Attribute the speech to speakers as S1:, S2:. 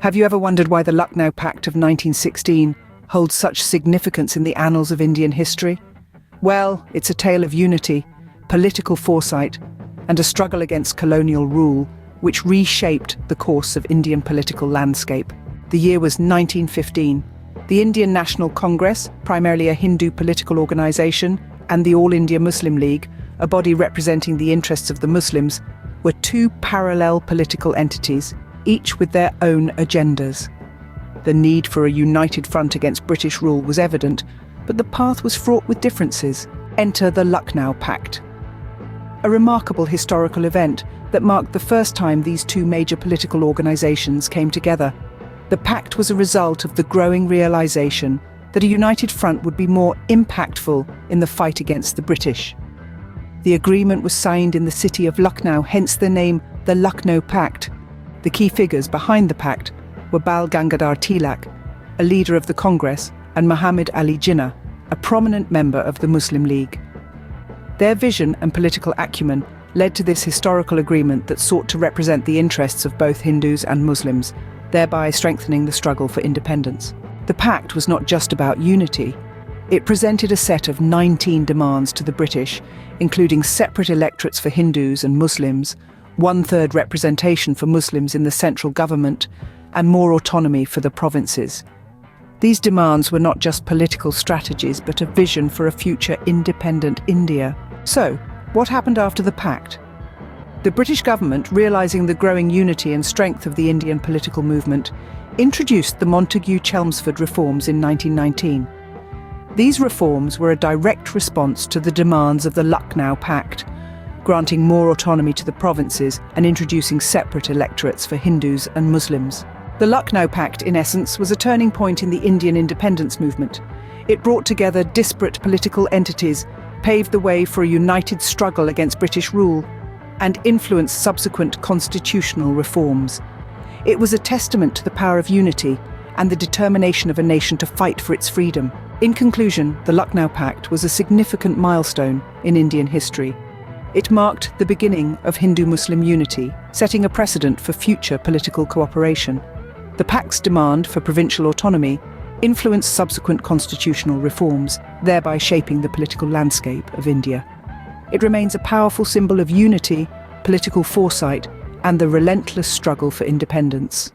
S1: Have you ever wondered why the Lucknow Pact of 1916 holds such significance in the annals of Indian history? Well, it's a tale of unity, political foresight, and a struggle against colonial rule, which reshaped the course of Indian political landscape. The year was 1915. The Indian National Congress, primarily a Hindu political organization, and the All India Muslim League, a body representing the interests of the Muslims, were two parallel political entities, each with their own agendas. The need for a united front against British rule was evident, but the path was fraught with differences. Enter the Lucknow Pact, a remarkable historical event that marked the first time these two major political organizations came together. The pact was a result of the growing realization that a united front would be more impactful in the fight against the British. The agreement was signed in the city of Lucknow, hence the name the Lucknow Pact. The key figures behind the pact were Bal Gangadhar Tilak, a leader of the Congress, and Muhammad Ali Jinnah, a prominent member of the Muslim League. Their vision and political acumen led to this historical agreement that sought to represent the interests of both Hindus and Muslims, thereby strengthening the struggle for independence. The pact was not just about unity. It presented a set of 19 demands to the British, including separate electorates for Hindus and Muslims, one-third representation for Muslims in the central government, and more autonomy for the provinces. These demands were not just political strategies, but a vision for a future independent India. So, what happened after the pact? The British government, realizing the growing unity and strength of the Indian political movement, introduced the Montagu-Chelmsford reforms in 1919. These reforms were a direct response to the demands of the Lucknow Pact, granting more autonomy to the provinces and introducing separate electorates for Hindus and Muslims. The Lucknow Pact, in essence, was a turning point in the Indian independence movement. It brought together disparate political entities, paved the way for a united struggle against British rule, and influenced subsequent constitutional reforms. It was a testament to the power of unity and the determination of a nation to fight for its freedom. In conclusion, the Lucknow Pact was a significant milestone in Indian history. It marked the beginning of Hindu-Muslim unity, setting a precedent for future political cooperation. The Pact's demand for provincial autonomy influenced subsequent constitutional reforms, thereby shaping the political landscape of India. It remains a powerful symbol of unity, political foresight, and the relentless struggle for independence.